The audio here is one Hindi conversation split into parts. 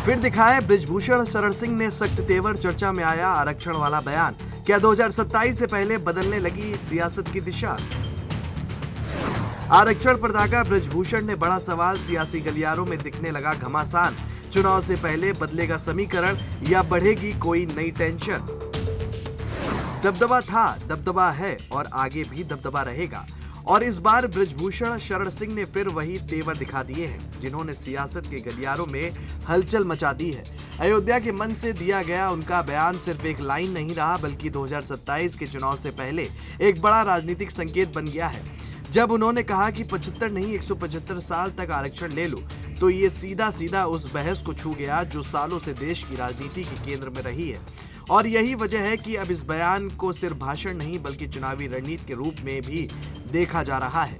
फिर दिखाए बृजभूषण शरण सिंह ने सख्त तेवर, चर्चा में आया आरक्षण वाला बयान। क्या 2027 से पहले बदलने लगी सियासत की दिशा? आरक्षण पर दागा बृजभूषण ने बड़ा सवाल, सियासी गलियारों में दिखने लगा घमासान। चुनाव से पहले बदलेगा समीकरण या बढ़ेगी कोई नई टेंशन? दबदबा था, दबदबा है और आगे भी दबदबा रहेगा। और इस बार बृजभूषण शरण सिंह ने फिर वही तेवर दिखा दिए हैं जिन्होंने सियासत के गलियारों में हलचल मचा दी है। अयोध्या के मन से दिया गया उनका बयान सिर्फ एक लाइन नहीं रहा, बल्कि 2027 के चुनाव से पहले एक बड़ा राजनीतिक संकेत बन गया है। जब उन्होंने कहा कि 75 नहीं 175 साल तक आरक्षण ले लो, तो ये सीधा सीधा उस बहस को छू गया जो सालों से देश की राजनीति के केंद्र में रही है। और यही वजह है कि अब इस बयान को सिर्फ भाषण नहीं बल्कि चुनावी रणनीति के रूप में भी देखा जा रहा है।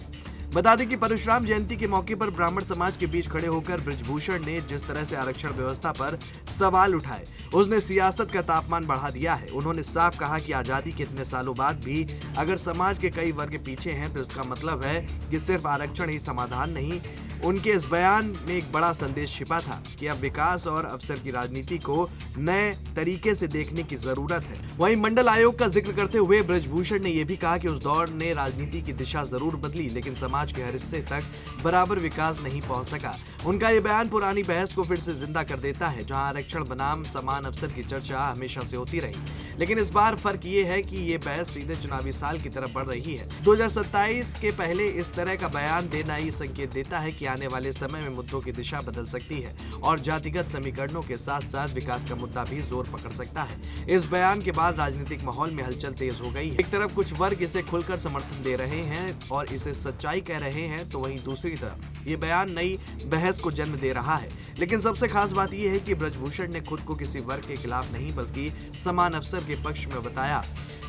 बता दें कि परशुराम जयंती के मौके पर ब्राह्मण समाज के बीच खड़े होकर बृजभूषण ने जिस तरह से आरक्षण व्यवस्था पर सवाल उठाए, उसने सियासत का तापमान बढ़ा दिया है। उन्होंने साफ कहा कि आजादी के इतने सालों बाद भी अगर समाज के कई वर्ग पीछे हैं तो इसका मतलब है कि सिर्फ आरक्षण ही समाधान नहीं। उनके इस बयान में एक बड़ा संदेश छिपा था कि अब विकास और अवसर की राजनीति को नए तरीके से देखने की जरूरत है। वहीं मंडल आयोग का जिक्र करते हुए बृजभूषण ने यह भी कहा कि उस दौर ने राजनीति की दिशा जरूर बदली, लेकिन समाज के हर हिस्से तक बराबर विकास नहीं पहुंच सका। उनका ये बयान पुरानी बहस को फिर से जिंदा कर देता है, जहां आरक्षण बनाम समान अवसर की चर्चा हमेशा से होती रही। लेकिन इस बार फर्क ये है कि ये बहस सीधे चुनावी साल की तरफ बढ़ रही है। 2027 के पहले इस तरह का बयान देना ही संकेत देता है कि आने वाले समय में मुद्दों की दिशा बदल सकती है और जातिगत समीकरणों के साथ साथ विकास का मुद्दा भी जोर पकड़ सकता है। इस बयान के बाद राजनीतिक माहौल में हलचल तेज हो गई है। एक तरफ कुछ वर्ग इसे खुलकर समर्थन दे रहे हैं और इसे सच्चाई कह रहे हैं, तो वहीं दूसरी तरफ ये बयान नई बहस को जन्म दे रहा है। लेकिन सबसे खास बात यह है कि बृजभूषण ने खुद को किसी वर्ग के खिलाफ नहीं बल्कि समान अवसर के पक्ष में बताया।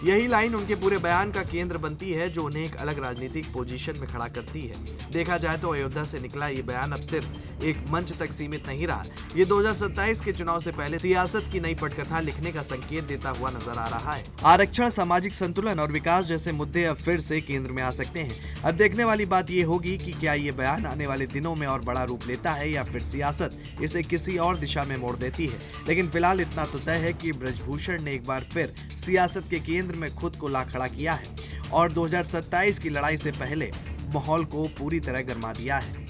यही लाइन उनके पूरे बयान का केंद्र बनती है, जो उन्हें एक अलग राजनीतिक पोजीशन में खड़ा करती है। देखा जाए तो अयोध्या से निकला ये बयान अब सिर्फ एक मंच तक सीमित नहीं रहा, ये 2027 के चुनाव से पहले सियासत की नई पटकथा लिखने का संकेत देता हुआ नजर आ रहा है। आरक्षण, सामाजिक संतुलन और विकास जैसे मुद्दे अब फिर से केंद्र में आ सकते हैं। अब देखने वाली बात ये होगी कि क्या ये बयान आने वाले दिनों में और बड़ा रूप लेता है या फिर सियासत इसे किसी और दिशा में मोड़ देती है। लेकिन फिलहाल इतना तो तय है कि बृजभूषण ने एक बार फिर सियासत के केंद्र में खुद को ला खड़ा किया है और 2027 की लड़ाई से पहले माहौल को पूरी तरह गरमा दिया है।